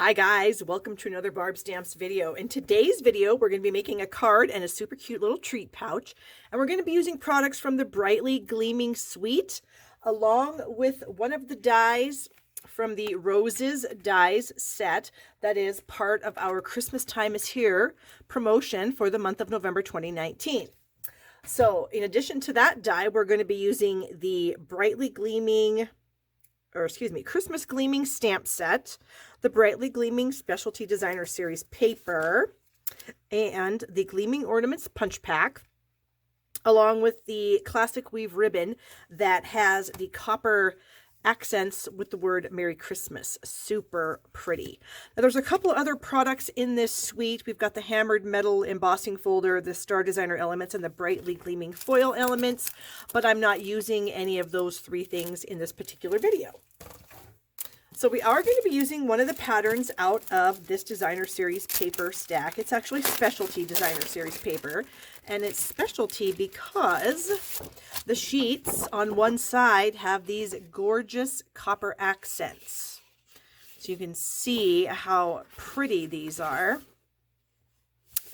Hi guys, welcome to another Barb Stamps video. In today's video, we're going to be making a card and a super cute little treat pouch. And we're going to be using products from the Brightly Gleaming suite, along with one of the dies from the Roses dies set that is part of our Christmas Time is Here promotion for the month of November 2019. So in addition to that die, we're going to be using the Christmas Gleaming stamp set, the Brightly Gleaming Specialty Designer Series paper, and the Gleaming Ornaments punch pack, along with the classic weave ribbon that has the copper accents with the word Merry Christmas. Super pretty. Now there's a couple other products in this suite. We've got the hammered metal embossing folder, the Star Designer elements, and the Brightly Gleaming foil elements, but I'm not using any of those three things in this particular video. So we are going to be using one of the patterns out of this Designer Series paper stack. It's actually Specialty Designer Series paper, and it's specialty because the sheets on one side have these gorgeous copper accents. So you can see how pretty these are.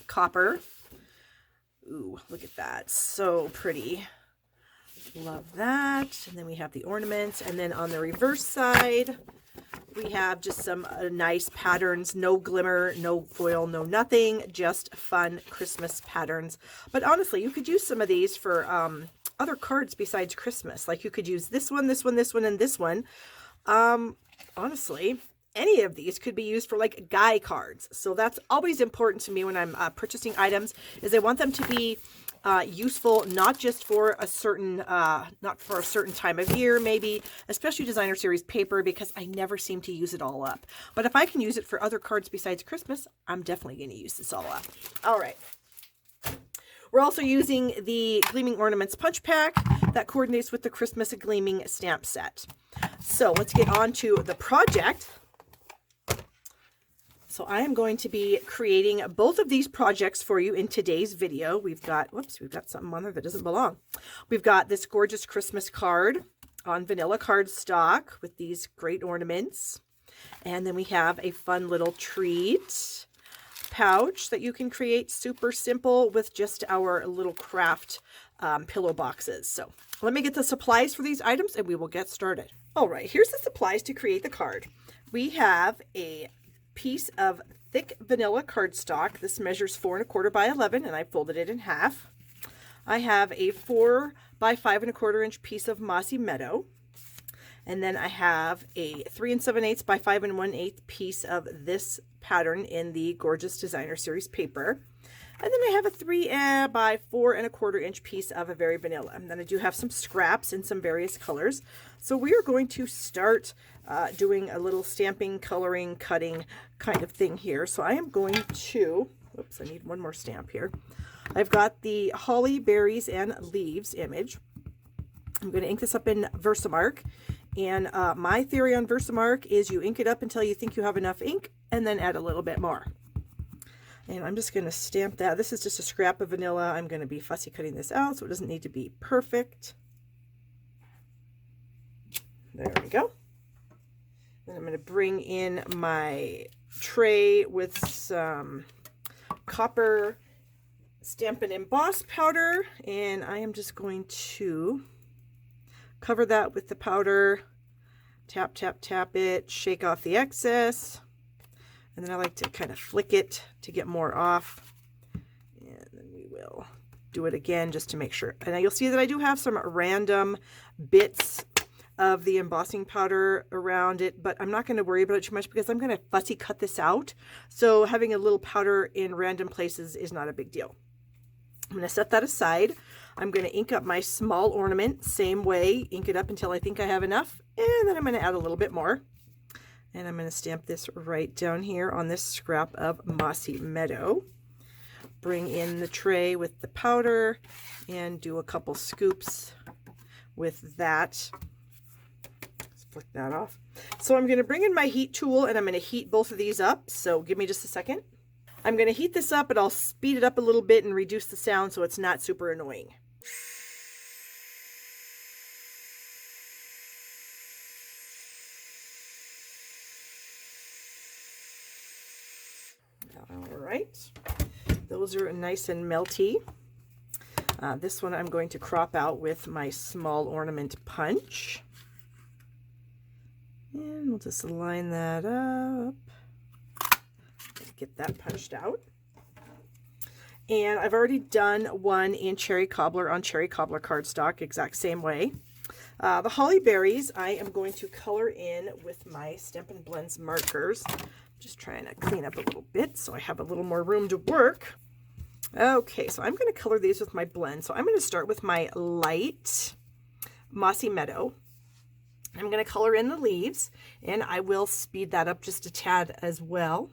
Copper. Ooh, look at that. So pretty. Love that. And then we have the ornaments. And then on the reverse side, we have just some nice patterns, no glimmer, no foil, no nothing, just fun Christmas patterns. But honestly, you could use some of these for other cards besides Christmas. Like you could use this one, this one, this one, and this one. Honestly, any of these could be used for like guy cards. So that's always important to me when I'm purchasing items, is I want them to be useful, not just for a certain, not for a certain time of year, maybe, especially Designer Series paper, because I never seem to use it all up. But if I can use it for other cards besides Christmas, I'm definitely going to use this all up. All right. We're also using the Gleaming Ornaments punch pack that coordinates with the Christmas Gleaming stamp set. So let's get on to the project. So I am going to be creating both of these projects for you in today's video. We've got, whoops, we've got something on there that doesn't belong. We've got this gorgeous Christmas card on vanilla cardstock with these great ornaments. And then we have a fun little treat pouch that you can create super simple with just our little craft pillow boxes. So let me get the supplies for these items and we will get started. All right, here's the supplies to create the card. We have a piece of thick vanilla cardstock. This measures 4 1/4 by 11, and I folded it in half. I have a 4 by 5 1/4 inch piece of Mossy Meadow, and then I have a 3 7/8 by 5 1/8 piece of this pattern in the gorgeous Designer Series paper. And then I have a 3 by 4 1/4 inch piece of a very vanilla. And then I do have some scraps in some various colors. So we are going to start doing a little stamping, coloring, cutting kind of thing here. So I am going to, oops, I need one more stamp here. I've got the Holly, Berries, and Leaves image. I'm going to ink this up in Versamark. And my theory on Versamark is you ink it up until you think you have enough ink and then add a little bit more. And I'm just going to stamp that. This is just a scrap of vanilla. I'm going to be fussy cutting this out, so it doesn't need to be perfect. There we go. Then I'm going to bring in my tray with some copper Stampin' Emboss powder, and I am just going to cover that with the powder. Tap, tap, tap it, shake off the excess. And then I like to kind of flick it to get more off. And then we will do it again just to make sure. And you'll see that I do have some random bits of the embossing powder around it, but I'm not going to worry about it too much because I'm going to fussy cut this out. So having a little powder in random places is not a big deal. I'm going to set that aside. I'm going to ink up my small ornament, same way, ink it up until I think I have enough. And then I'm going to add a little bit more. And I'm going to stamp this right down here on this scrap of Mossy Meadow. Bring in the tray with the powder and do a couple scoops with that. Let's flick that off. So I'm going to bring in my heat tool and I'm going to heat both of these up. So give me just a second. I'm going to heat this up, but I'll speed it up a little bit and reduce the sound so it's not super annoying. All right, those are nice and melty. This one I'm going to crop out with my small ornament punch. And we'll just line that up. Get that punched out. And I've already done one in Cherry Cobbler on Cherry Cobbler cardstock, exact same way. The Holly Berries I am going to color in with my Stampin' Blends markers. Just trying to clean up a little bit so I have a little more room to work. Okay, so I'm going to color these with my blend. So I'm going to start with my light Mossy Meadow. I'm going to color in the leaves, and I will speed that up just a tad as well.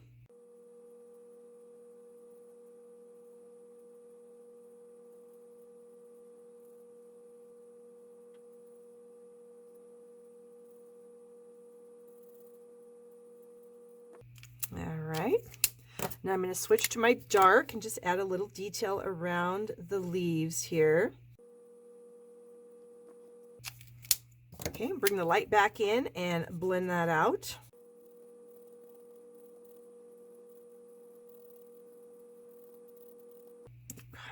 All right. Now I'm going to switch to my dark and just add a little detail around the leaves here. Okay, bring the light back in and blend that out.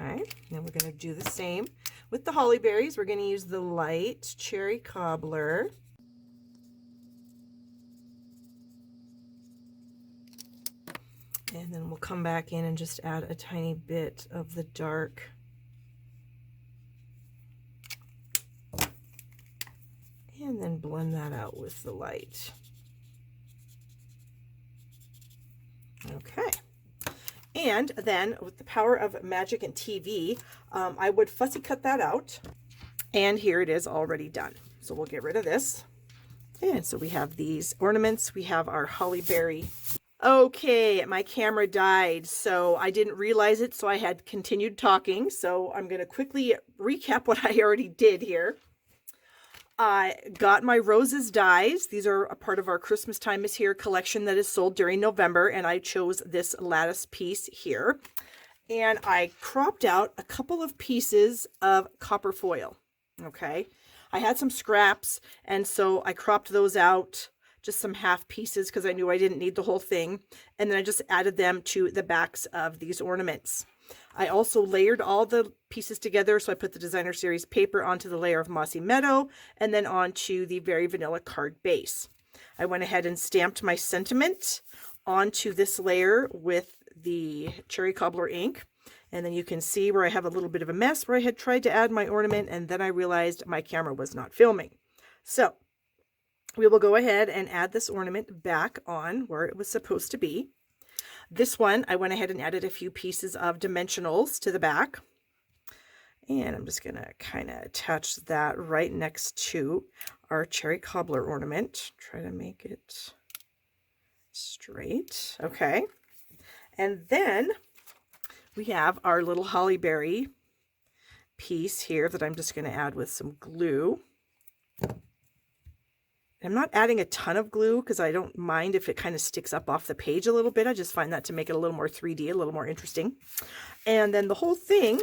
Okay, now we're going to do the same with the Holly Berries. We're going to use the light Cherry Cobbler. And then we'll come back in and just add a tiny bit of the dark. And then blend that out with the light. Okay. And then with the power of magic and TV, I would fussy cut that out. And here it is already done. So we'll get rid of this. And so we have these ornaments. We have our holly berry. Okay, my camera died, so I didn't realize it, so I had continued talking. So I'm going to quickly recap what I already did here. I got my roses dies. These are a part of our Christmas Time is Here collection that is sold during November, and I chose this lattice piece here. And I cropped out a couple of pieces of copper foil. Okay, I had some scraps, and so I cropped those out, just some half pieces because I knew I didn't need the whole thing. And then I just added them to the backs of these ornaments. I also layered all the pieces together. So I put the Designer Series paper onto the layer of Mossy Meadow and then onto the Very Vanilla card base. I went ahead and stamped my sentiment onto this layer with the Cherry Cobbler ink. And then you can see where I have a little bit of a mess where I had tried to add my ornament, and then I realized my camera was not filming. So we will go ahead and add this ornament back on where it was supposed to be. This one, I went ahead and added a few pieces of dimensionals to the back. And I'm just going to kind of attach that right next to our Cherry Cobbler ornament. Try to make it straight. Okay. And then we have our little holly berry piece here that I'm just going to add with some glue. I'm not adding a ton of glue because I don't mind if it kind of sticks up off the page a little bit. I just find that to make it a little more 3D, a little more interesting. And then the whole thing,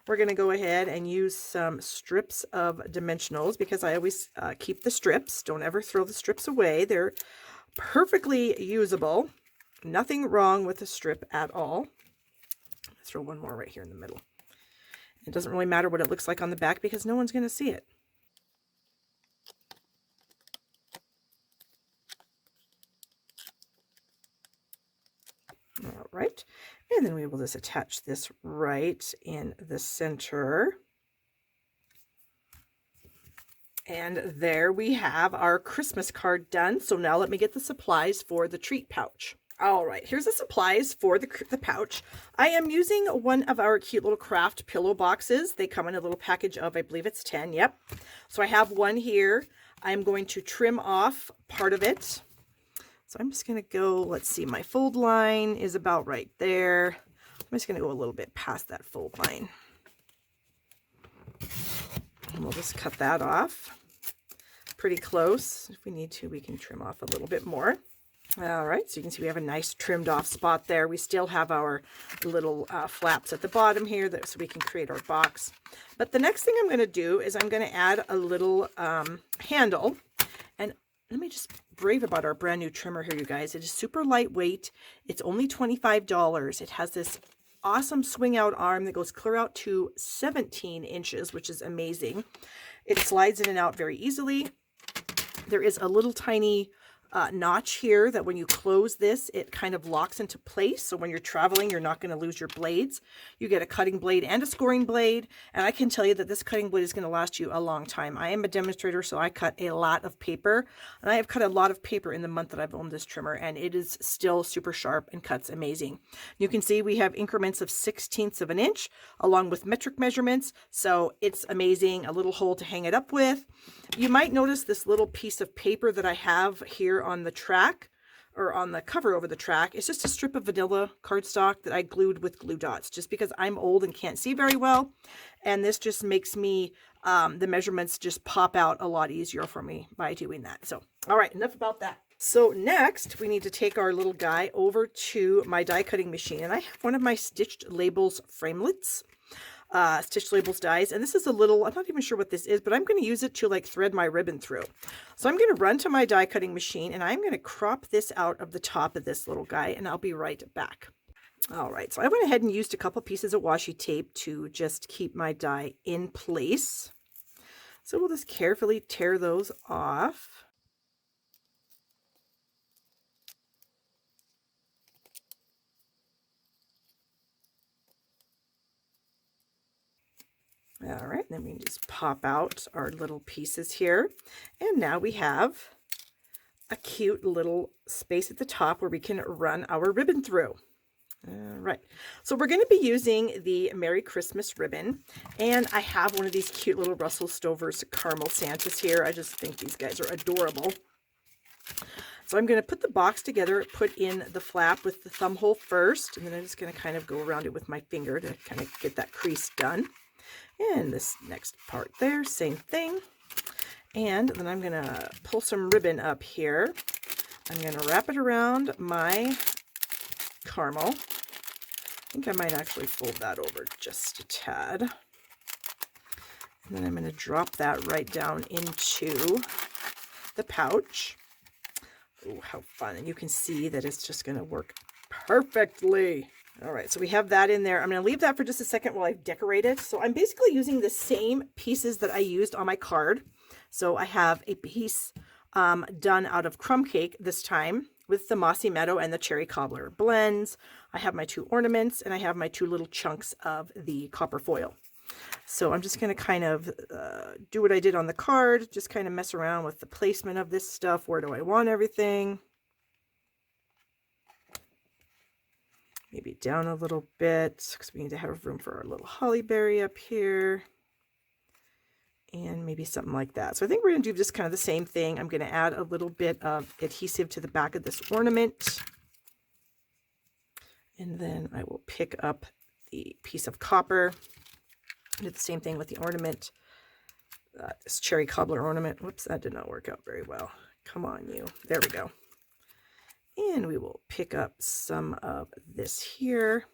we're going to go ahead and use some strips of dimensionals because I always keep the strips. Don't ever throw the strips away. They're perfectly usable. Nothing wrong with the strip at all. Let's throw one more right here in the middle. It doesn't really matter what it looks like on the back because no one's going to see it. All right, and then we will just attach this right in the center. And there we have our Christmas card done. So now let me get the supplies for the treat pouch. All right, here's the supplies for the pouch. I am using one of our cute little craft pillow boxes. They come in a little package of, I believe it's 10, yep. So I have one here. I'm going to trim off part of it. So I'm just going to go, let's see, my fold line is about right there. I'm just going to go a little bit past that fold line. And we'll just cut that off pretty close. If we need to, we can trim off a little bit more. All right, so you can see we have a nice trimmed off spot there. We still have our little flaps at the bottom here so we can create our box. But the next thing I'm going to do is I'm going to add a little handle. And let me just brave about our brand new trimmer here, you guys. It is super lightweight. It's only $25. It has this awesome swing out arm that goes clear out to 17 inches, which is amazing. It slides in and out very easily. There is a little tiny notch here that when you close this, it kind of locks into place. So when you're traveling, you're not going to lose your blades. You get a cutting blade and a scoring blade. And I can tell you that this cutting blade is going to last you a long time. I am a demonstrator, so I cut a lot of paper. And I have cut a lot of paper in the month that I've owned this trimmer. And it is still super sharp and cuts amazing. You can see we have increments of 1/16 of an inch along with metric measurements. So it's amazing. A little hole to hang it up with. You might notice this little piece of paper that I have here on the track, or on the cover over the track. It's just a strip of vanilla cardstock that I glued with glue dots, just because I'm old and can't see very well. And this just makes me, the measurements just pop out a lot easier for me by doing that. So, all right, enough about that. So next, we need to take our little guy over to my die cutting machine. And I have one of my Stitched Labels framelits. Stitched Labels dies, and this is a little, I'm not even sure what this is, but I'm going to use it to like thread my ribbon through. So I'm going to run to my die cutting machine, and I'm going to crop this out of the top of this little guy, and I'll be right back. All right, so I went ahead and used a couple pieces of washi tape to just keep my die in place. So we'll just carefully tear those off. All right, then we can just pop out our little pieces here. And now we have a cute little space at the top where we can run our ribbon through. All right, so we're going to be using the Merry Christmas ribbon. And I have one of these cute little Russell Stover's Caramel Santas here. I just think these guys are adorable. So I'm going to put the box together, put in the flap with the thumb hole first, and then I'm just going to kind of go around it with my finger to kind of get that crease done. And this next part there, same thing. And then I'm going to pull some ribbon up here. I'm going to wrap it around my caramel. I think I might actually fold that over just a tad. And then I'm going to drop that right down into the pouch. Oh, how fun. And you can see that it's just going to work perfectly. All right, so we have that in there. I'm going to leave that for just a second while I decorate it. So I'm basically using the same pieces that I used on my card. So I have a piece done out of crumb cake this time with the Mossy Meadow and the Cherry Cobbler blends. I have my 2 ornaments, and I have my 2 little chunks of the copper foil. So I'm just going to kind of do what I did on the card, just kind of mess around with the placement of this stuff. Where do I want everything? Maybe down a little bit, because we need to have room for our little holly berry up here. And maybe something like that. So I think we're going to do just kind of the same thing. I'm going to add a little bit of adhesive to the back of this ornament. And then I will pick up the piece of copper. Do the same thing with the ornament. This cherry cobbler ornament. Whoops, that did not work out very well. Come on, you. There we go. And we will pick up some of this here.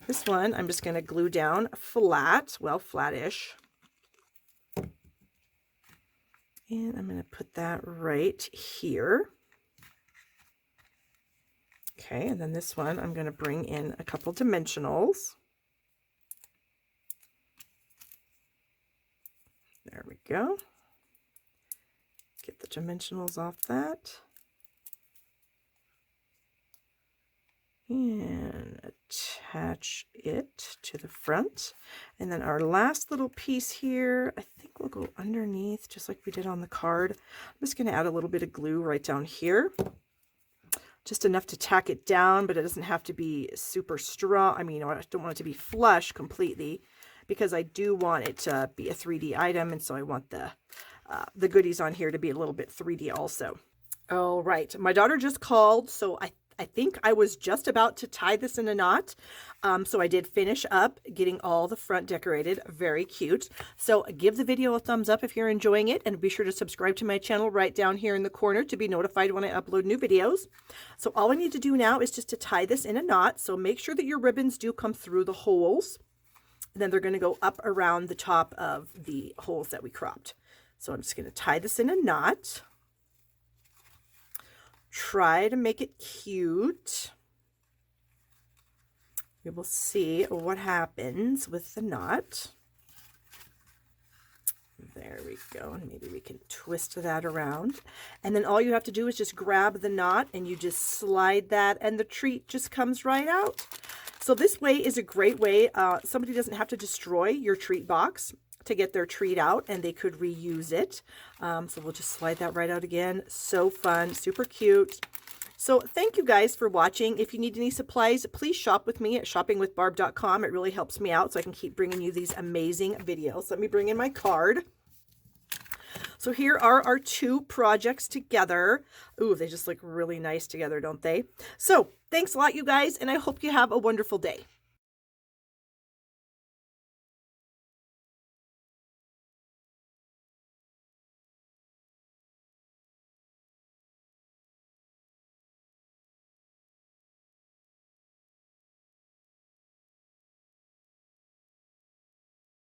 This one, I'm just going to glue down flat, well, flattish. And I'm going to put that right here. Okay, and then this one, I'm going to bring in a couple dimensionals. There we go. Get the dimensionals off that. And attach it to the front. And then our last little piece here, I think we'll go underneath just like we did on the card. I'm just going to add a little bit of glue right down here. Just enough to tack it down, but it doesn't have to be super strong. I mean, I don't want it to be flush completely because I do want it to be a 3D item. And so I want the goodies on here to be a little bit 3D also. All right. My daughter just called, so I think I was just about to tie this in a knot. So I did finish up getting all the front decorated. Very cute. So give the video a thumbs up if you're enjoying it, and be sure to subscribe to my channel right down here in the corner to be notified when I upload new videos. So all I need to do now is just to tie this in a knot. So make sure that your ribbons do come through the holes. And then they're going to go up around the top of the holes that we cropped. So I'm just going to tie this in a knot. try to make it cute. We will see what happens with the knot. There we go, and maybe we can twist that around. And then all you have to do is just grab the knot and you just slide that and the treat just comes right out. So this way is a great way. Somebody doesn't have to destroy your treat box to get their treat out, and they could reuse it. So we'll just slide that right out again. So fun, super cute. So thank you guys for watching. If you need any supplies, please shop with me at shoppingwithbarb.com. It really helps me out so I can keep bringing you these amazing videos. Let me bring in my card. So here are our two projects together. Ooh, they just look really nice together, don't they? So thanks a lot, you guys, and I hope you have a wonderful day.